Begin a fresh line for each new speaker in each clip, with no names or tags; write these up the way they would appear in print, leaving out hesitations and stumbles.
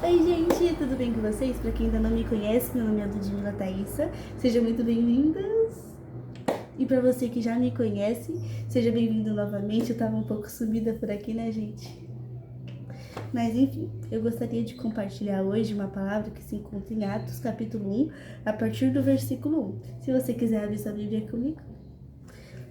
Oi gente, tudo bem com vocês? Pra quem ainda não me conhece, meu nome é Ludmila Thaísa, sejam muito bem-vindas. E pra você que já me conhece, seja bem-vindo novamente. Eu tava um pouco sumida por aqui, né, gente? Mas enfim, eu gostaria de compartilhar hoje uma palavra que se encontra em Atos capítulo 1, a partir do versículo 1. Se você quiser abrir sua Bíblia comigo.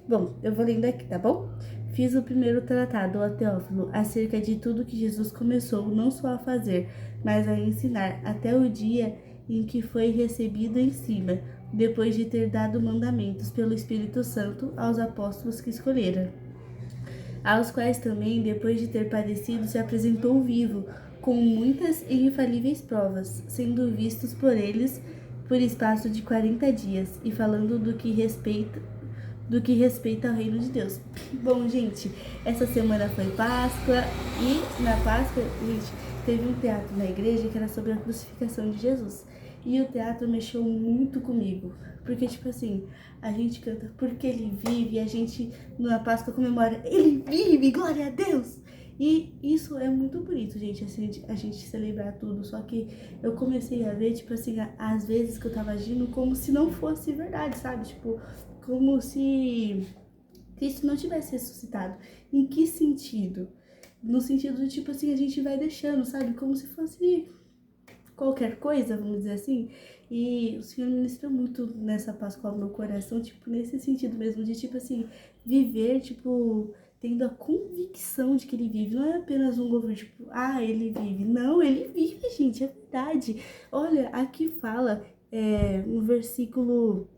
Bom, eu vou lendo aqui, tá bom? Fiz o primeiro tratado, ó Teófilo, acerca de tudo que Jesus começou não só a fazer, mas a ensinar, até o dia em que foi recebido em cima, depois de ter dado mandamentos pelo Espírito Santo aos apóstolos que escolhera, aos quais também, depois de ter padecido, se apresentou vivo, com muitas e infalíveis provas, sendo vistos por eles por espaço de 40 dias, e falando do que respeita ao reino de Deus. Bom, gente, essa semana foi Páscoa e na Páscoa, gente, teve um teatro na igreja que era sobre a crucificação de Jesus. E o teatro mexeu muito comigo, porque tipo assim, a gente canta porque ele vive, e a gente na Páscoa comemora ele vive, glória a Deus. E isso é muito bonito, gente, assim, a gente celebrar tudo. Só que eu comecei a ver, tipo assim, às vezes que eu tava agindo como se não fosse verdade, sabe? Tipo, como se Cristo não tivesse ressuscitado. Em que sentido? No sentido de, tipo assim, a gente vai deixando, sabe? Como se fosse qualquer coisa, vamos dizer assim. E o Senhor ministrou muito nessa Páscoa ao meu coração, tipo, nesse sentido mesmo, de, tipo assim, viver, tipo, tendo a convicção de que ele vive. Não é apenas um governo, tipo, ele vive. Não, ele vive, gente, é verdade. Olha, aqui fala, no versículo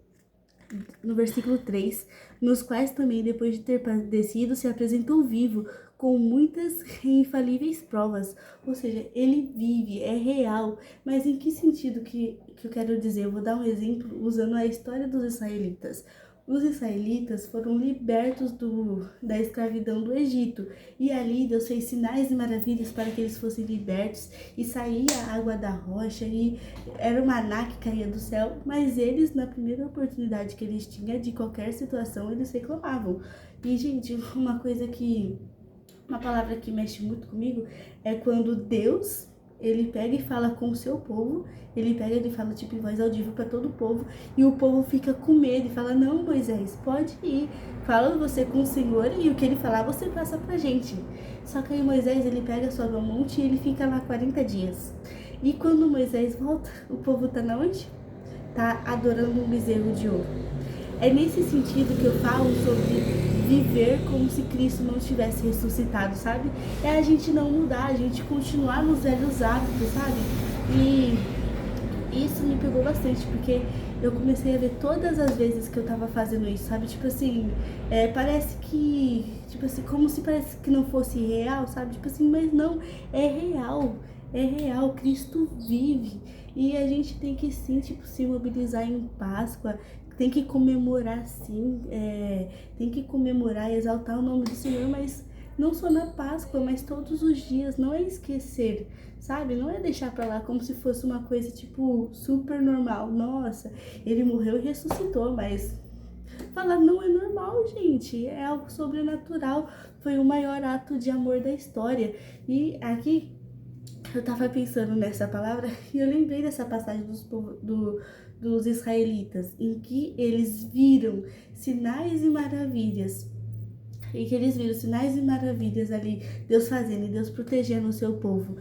3, nos quais também, depois de ter padecido, se apresentou vivo, com muitas e infalíveis provas. Ou seja, ele vive, é real. Mas em que sentido que eu quero dizer? Eu vou dar um exemplo usando a história dos israelitas. Os israelitas foram libertos da escravidão do Egito, e ali Deus fez sinais e maravilhas para que eles fossem libertos, e saía a água da rocha, e era o maná que caía do céu, mas eles, na primeira oportunidade que eles tinham de qualquer situação, eles reclamavam. E, gente, uma palavra que mexe muito comigo é quando Deus, ele pega e fala com o seu povo, ele fala tipo em voz audível para todo o povo, e o povo fica com medo e fala: não, Moisés, pode ir, fala você com o Senhor e o que ele falar você passa pra gente. Só que aí Moisés, ele pega, sobe ao monte e ele fica lá 40 dias. E quando Moisés volta, o povo tá na onde? Tá adorando um bezerro de ouro. É nesse sentido que eu falo sobre viver como se Cristo não tivesse ressuscitado, sabe? É a gente não mudar, a gente continuar nos velhos hábitos, sabe? E isso me pegou bastante, porque eu comecei a ver todas as vezes que eu tava fazendo isso, sabe? Tipo assim, parece que, tipo assim, como se parece que não fosse real, sabe? Tipo assim, mas não, é real, Cristo vive. E a gente tem que sim, tipo, se mobilizar em Páscoa, tem que comemorar sim, tem que comemorar e exaltar o nome do Senhor, mas não só na Páscoa, mas todos os dias, não é esquecer, sabe? Não é deixar pra lá como se fosse uma coisa, tipo, super normal. Nossa, ele morreu e ressuscitou, mas falar não é normal, gente. É algo sobrenatural. Foi o maior ato de amor da história. E aqui eu tava pensando nessa palavra e eu lembrei dessa passagem dos israelitas, em que eles viram sinais e maravilhas. E que eles viram sinais e maravilhas ali, Deus fazendo e Deus protegendo o seu povo.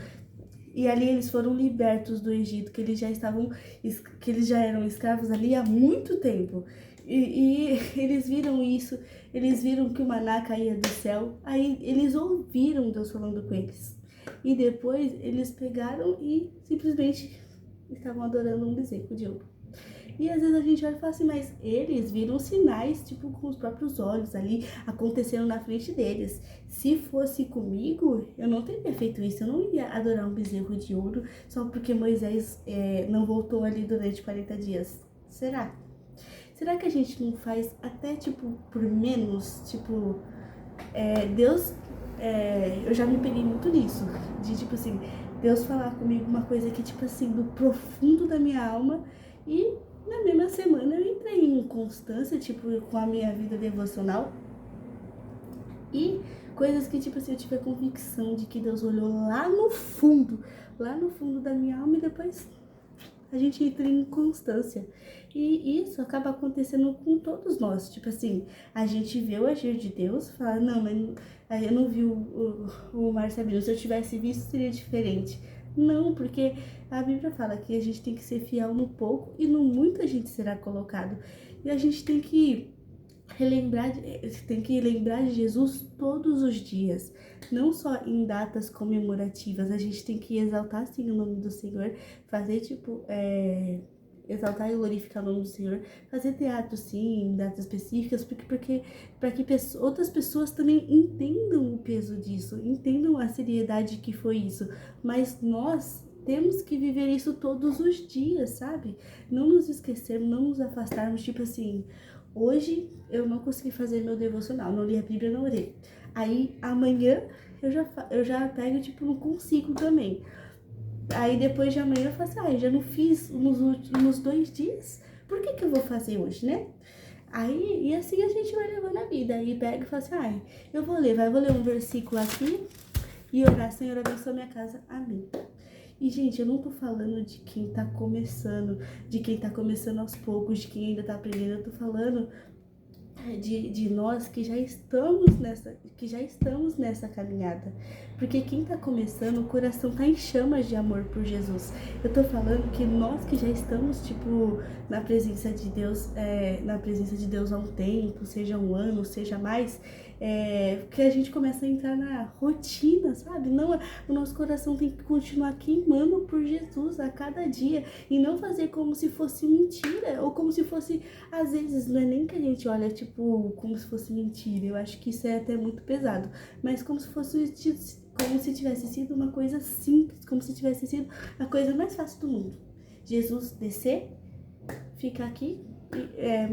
E ali eles foram libertos do Egito, que eles já eram escravos ali há muito tempo. E eles viram isso, eles viram que o maná caía do céu, aí eles ouviram Deus falando com eles. E depois eles pegaram e simplesmente estavam adorando um bezerro de ouro. E às vezes a gente olha e fala assim, mas eles viram sinais, tipo, com os próprios olhos ali, acontecendo na frente deles. Se fosse comigo, eu não teria feito isso. Eu não ia adorar um bezerro de ouro só porque Moisés não voltou ali durante 40 dias. Será? Será que a gente não faz até, tipo, por menos? Tipo, Deus... eu já me peguei muito nisso. De, tipo assim, Deus falar comigo uma coisa que, tipo assim, do profundo da minha alma, e na mesma semana eu entrei em inconstância, tipo, com a minha vida devocional. E coisas que, tipo assim, eu tive a convicção de que Deus olhou lá no fundo da minha alma e depois a gente entra em inconstância. E isso acaba acontecendo com todos nós. Tipo assim, a gente vê o agir de Deus, fala, não, mas eu não vi o Mar Sabino. Se eu tivesse visto, seria diferente. Não, porque a Bíblia fala que a gente tem que ser fiel no pouco e no muito a gente será colocado. E a gente tem que lembrar de Jesus todos os dias, não só em datas comemorativas. A gente tem que exaltar sim o nome do Senhor, fazer exaltar e glorificar o nome do Senhor, fazer teatro sim, em datas específicas, porque para que outras pessoas também entendam o peso disso, entendam a seriedade que foi isso. Mas nós temos que viver isso todos os dias, sabe? Não nos esquecermos, não nos afastarmos, tipo assim, hoje eu não consegui fazer meu devocional, não li a Bíblia, não orei. Aí amanhã eu já pego, tipo, não consigo também. Aí depois de amanhã eu faço, já não fiz nos últimos 2 dias, por que eu vou fazer hoje, né? Aí, e assim a gente vai levando a vida. Aí pega e fala assim, vou ler um versículo aqui e orar, Senhor, abençoa minha casa, amém. E, gente, eu não tô falando de quem tá começando, de quem tá começando aos poucos, de quem ainda tá aprendendo, eu tô falando de nós que já estamos nessa caminhada. Porque quem tá começando, o coração tá em chamas de amor por Jesus. Eu tô falando que nós que já estamos, tipo, na presença de Deus há um tempo, seja um ano, seja mais, que a gente começa a entrar na rotina, sabe? Não, o nosso coração tem que continuar queimando por Jesus a cada dia e não fazer como se fosse mentira ou como se fosse, às vezes, não é nem que a gente olha, tipo, como se fosse mentira. Eu acho que isso é até muito pesado, mas como se tivesse sido uma coisa simples, como se tivesse sido a coisa mais fácil do mundo. Jesus descer, ficar aqui,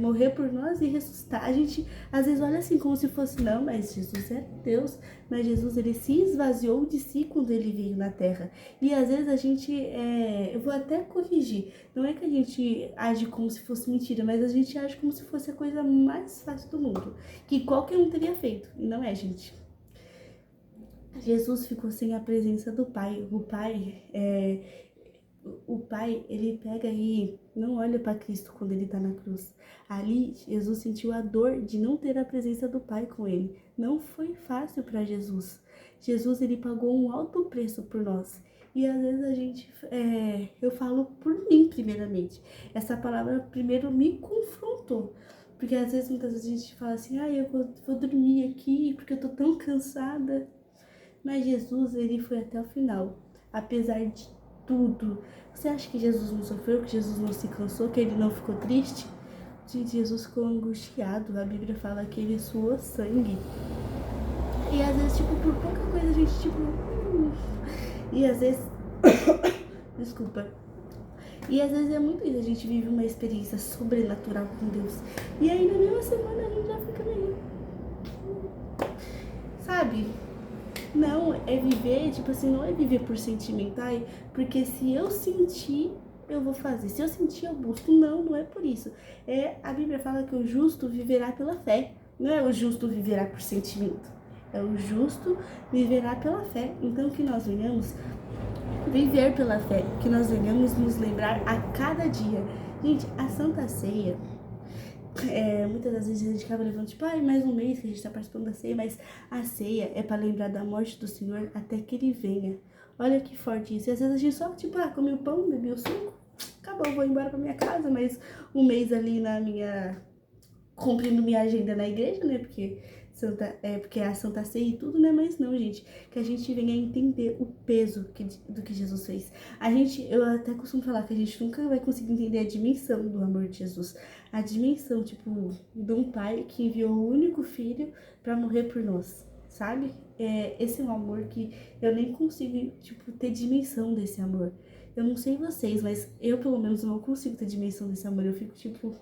morrer por nós e ressuscitar. A gente às vezes olha assim como se fosse, não, mas Jesus é Deus, mas Jesus ele se esvaziou de si quando ele veio na terra. E às vezes a gente, eu vou até corrigir, não é que a gente age como se fosse mentira, mas a gente age como se fosse a coisa mais fácil do mundo, que qualquer um teria feito, e não é, gente. Jesus ficou sem a presença do Pai. O Pai, ele pega e não olha para Cristo quando ele está na cruz. Ali, Jesus sentiu a dor de não ter a presença do Pai com ele. Não foi fácil para Jesus. Jesus, ele pagou um alto preço por nós. E às vezes a gente, eu falo por mim primeiramente. Essa palavra primeiro me confrontou. Porque às vezes, muitas vezes a gente fala assim, eu vou dormir aqui porque eu tô tão cansada. Mas Jesus, ele foi até o final, apesar de tudo. Você acha que Jesus não sofreu, que Jesus não se cansou, que ele não ficou triste? Gente, Jesus ficou angustiado. A Bíblia fala que ele suou sangue. E às vezes, tipo, por pouca coisa a gente, tipo... E às vezes... Desculpa. E às vezes é muito isso, a gente vive uma experiência sobrenatural com Deus. E aí na mesma semana a gente já fica meio... Sabe? Não, é viver, tipo assim, não é viver por sentimento, porque se eu sentir, eu vou fazer. Se eu sentir, eu busco. Não, não é por isso. A Bíblia fala que o justo viverá pela fé. Não é o justo viverá por sentimento. É o justo viverá pela fé. Então que nós venhamos viver pela fé, que nós venhamos nos lembrar a cada dia. Gente, a Santa Ceia, muitas das vezes a gente acaba levando, tipo, mais um mês que a gente tá participando da ceia, mas a ceia é para lembrar da morte do Senhor até que ele venha. Olha que forte isso. E às vezes a gente só, tipo, come o pão, bebe o suco, acabou, vou embora pra minha casa, mas um mês ali cumprindo minha agenda na igreja, né, porque é a Santa Ceia e tudo, né, mas não, gente, que a gente venha entender o peso do que Jesus fez. Eu até costumo falar que a gente nunca vai conseguir entender a dimensão do amor de Jesus, a dimensão, tipo, de um pai que enviou o único filho para morrer por nós, sabe? Esse é um amor que eu nem consigo, tipo, ter dimensão desse amor. Eu não sei vocês, mas eu, pelo menos, não consigo ter dimensão desse amor. Eu fico, tipo...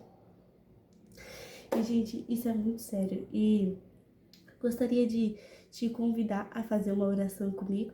E, gente, isso é muito sério. E gostaria de te convidar a fazer uma oração comigo.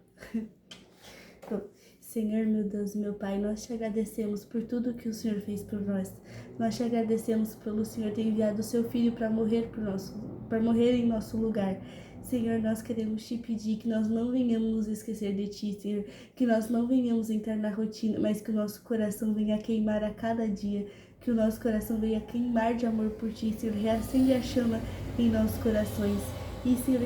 Então, Senhor, meu Deus, meu Pai, nós te agradecemos por tudo que o Senhor fez por nós. Nós te agradecemos pelo Senhor ter enviado o seu Filho para morrer em nosso lugar. Senhor, nós queremos te pedir que nós não venhamos nos esquecer de ti, Senhor, que nós não venhamos entrar na rotina, mas que o nosso coração venha queimar a cada dia, que o nosso coração venha queimar de amor por ti, Senhor, reacende a chama em nossos corações. E, Senhor,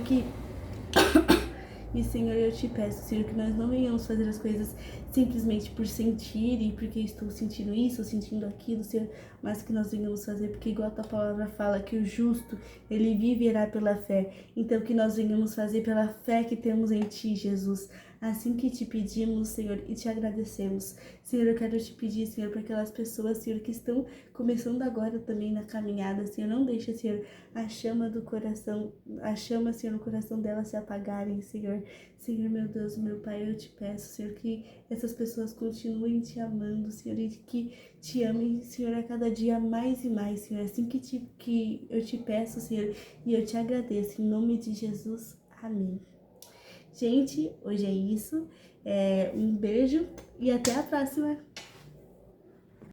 Senhor, eu te peço, Senhor, que nós não venhamos fazer as coisas simplesmente por sentir e porque estou sentindo isso, ou sentindo aquilo, Senhor, mas que nós venhamos fazer porque, igual a tua palavra fala, que o justo, ele viverá pela fé. Então, que nós venhamos fazer pela fé que temos em ti, Jesus. Assim que te pedimos, Senhor, e te agradecemos. Senhor, eu quero te pedir, Senhor, para aquelas pessoas, Senhor, que estão começando agora também na caminhada, Senhor, não deixa, Senhor, a chama do coração, a chama, Senhor, no coração delas se apagarem, Senhor. Senhor, meu Deus, meu Pai, eu te peço, Senhor, que essas pessoas continuem te amando, Senhor, e que te amem, Senhor, a cada dia mais e mais, Senhor. Assim que eu te peço, Senhor, e eu te agradeço, em nome de Jesus. Amém. Gente, hoje é isso. Um beijo e até a próxima.